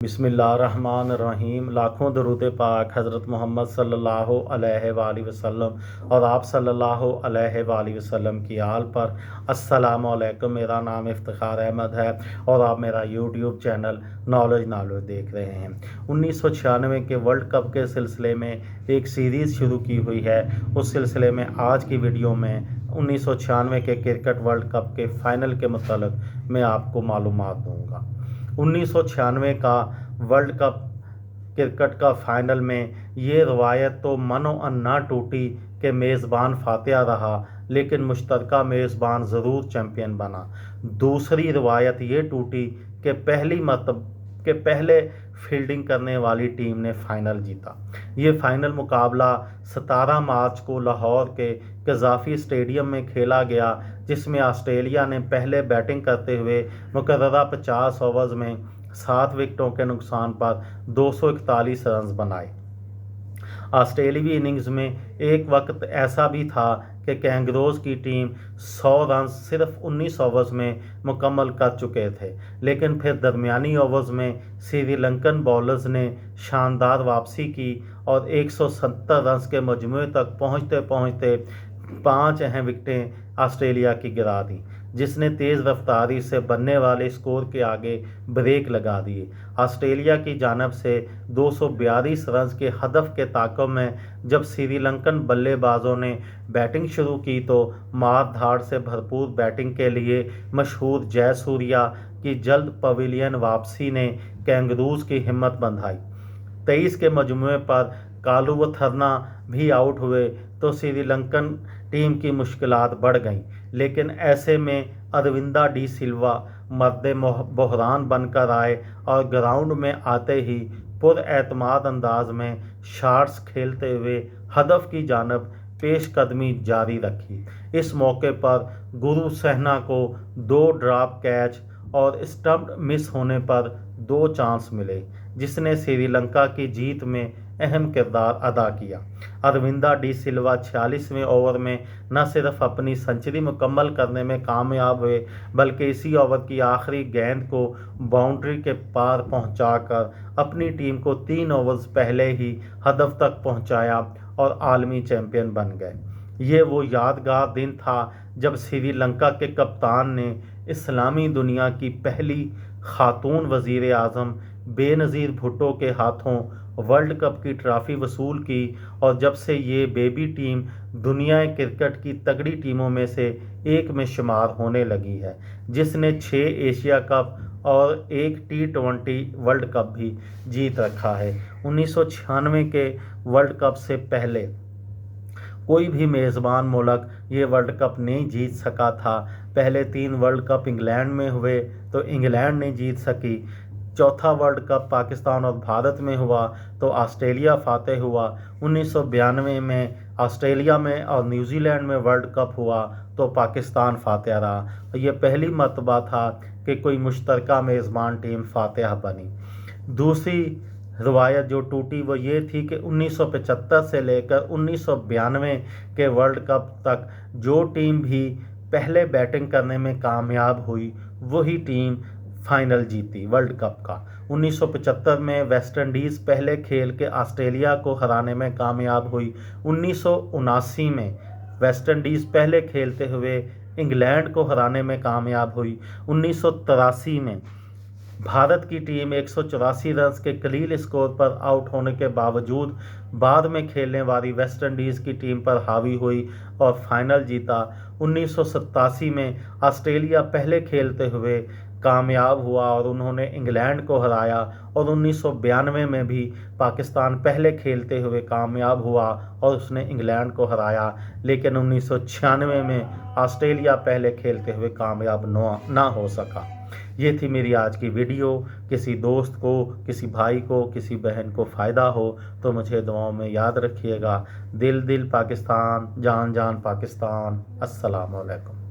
बिस्मिल्लाहिर्रहमानिर्रहीम। लाखों दरूद पाक हज़रत मोहम्मद सल्लल्लाहु अलैहि वसल्लम और आप सल्लल्लाहु अलैहि वसल्लम की आल पर। अस्सलामु अलैकुम। मेरा नाम इफ्तिखार अहमद है और आप मेरा यूट्यूब चैनल नॉलेज देख रहे हैं। 1996 के वर्ल्ड कप के सिलसिले में एक सीरीज़ शुरू की हुई है। उस सिलसिले में आज की वीडियो में 1996 के क्रिकेट वर्ल्ड कप के फ़ाइनल के मुतालिक मैं आपको मालूमात दूँगा। 1996 का वर्ल्ड कप क्रिकेट का फाइनल में ये रवायत तो मनो अन्ना टूटी कि मेज़बान फातिहा रहा, लेकिन मुश्तरका मेज़बान ज़रूर चैम्पियन बना। दूसरी रवायत ये टूटी कि पहले फील्डिंग करने वाली टीम ने फाइनल जीता। ये फाइनल मुकाबला 17 मार्च को लाहौर के कज़ाफ़ी स्टेडियम में खेला गया, जिसमें ऑस्ट्रेलिया ने पहले बैटिंग करते हुए मुकर्ररा 50 ओवर्स में 7 विकेटों के नुकसान पर 241 रन बनाए। ऑस्ट्रेलियाई इनिंग्स में एक वक्त ऐसा भी था कि कैंगरोज़ की टीम 100 रन सिर्फ 19 ओवर्स में मुकम्मल कर चुके थे, लेकिन फिर दरमियानी ओवर्स में श्रीलंकन बॉलर्स ने शानदार वापसी की और 170 रन के मजमूए तक पहुंचते पहुंचते 5 अहम विकेटें ऑस्ट्रेलिया की गिरा दी, जिसने तेज़ रफ्तारी से बनने वाले स्कोर के आगे ब्रेक लगा दिए। ऑस्ट्रेलिया की जानब से 242 रन के हदफ के ताक़ब में जब श्रीलंकन बल्लेबाजों ने बैटिंग शुरू की तो मार धाड़ से भरपूर बैटिंग के लिए मशहूर जयसूर्या की जल्द पवेलियन वापसी ने कैंगरूज़ की हिम्मत बंधाई। 23 के मजमूए पर कालुवथरना भी आउट हुए तो श्रीलंकन टीम की मुश्किलात बढ़ गईं, लेकिन ऐसे में अरविंदा डी सिल्वा मर्द बहरान बनकर आए और ग्राउंड में आते ही पुरएतमाद अंदाज में शॉट्स खेलते हुए हदफ की जानब पेशकदमी जारी रखी। इस मौके पर गुरु सहना को 2 ड्रॉप कैच और स्टंप्ड मिस होने पर 2 चांस मिले, जिसने श्रीलंका की जीत में अहम किरदार अदा किया। अरविंदा डी सिल्वा 46वें ओवर में न सिर्फ अपनी सेंचुरी मुकम्मल करने में कामयाब हुए, बल्कि इसी ओवर की आखिरी गेंद को बाउंड्री के पार पहुंचाकर अपनी टीम को 3 ओवर्स पहले ही हदफ तक पहुंचाया और आलमी चैंपियन बन गए। ये वो यादगार दिन था जब श्रीलंका के कप्तान ने इस्लामी दुनिया की पहली खातून वज़ीर आज़म बेनज़ीर भुट्टो के हाथों वर्ल्ड कप की ट्रॉफ़ी वसूल की, और जब से ये बेबी टीम दुनिया क्रिकेट की तगड़ी टीमों में से एक में शुमार होने लगी है, जिसने 6 एशिया कप और 1 T20 वर्ल्ड कप भी जीत रखा है। 1996 के वर्ल्ड कप से पहले कोई भी मेज़बान मुल्क ये वर्ल्ड कप नहीं जीत सका था। पहले 3 वर्ल्ड कप इंग्लैंड में हुए तो इंग्लैंड नहीं जीत सकी। चौथा वर्ल्ड कप पाकिस्तान और भारत में हुआ तो ऑस्ट्रेलिया फातेह हुआ। 1992 में ऑस्ट्रेलिया में और न्यूजीलैंड में वर्ल्ड कप हुआ तो पाकिस्तान फातेह रहा। ये पहली मर्तबा था कि कोई मुश्तरका मेज़बान टीम फातेह बनी। दूसरी रवायत जो टूटी वो ये थी कि 1975 से लेकर 1992 के वर्ल्ड कप तक जो टीम भी पहले बैटिंग करने में कामयाब हुई वही टीम फाइनल जीती वर्ल्ड कप का। 1975 में वेस्ट इंडीज़ पहले खेल के ऑस्ट्रेलिया को हराने में कामयाब हुई। 1979 में वेस्ट इंडीज़ पहले खेलते हुए इंग्लैंड को हराने में कामयाब हुई। 1983 में भारत की टीम 184 रन के कलील स्कोर पर आउट होने के बावजूद बाद में खेलने वाली वेस्ट इंडीज़ की टीम पर हावी हुई और फाइनल जीता। 1987 में ऑस्ट्रेलिया पहले खेलते हुए कामयाब हुआ और उन्होंने इंग्लैंड को हराया, और 1992 में भी पाकिस्तान पहले खेलते हुए कामयाब हुआ और उसने इंग्लैंड को हराया, लेकिन 1996 में ऑस्ट्रेलिया पहले खेलते हुए कामयाब ना हो सका। ये थी मेरी आज की वीडियो। किसी दोस्त को, किसी भाई को, किसी बहन को फ़ायदा हो तो मुझे दुआओं में याद रखिएगा। दिल दिल पाकिस्तान, जान जान पाकिस्तान। अस्सलामु अलैकुम।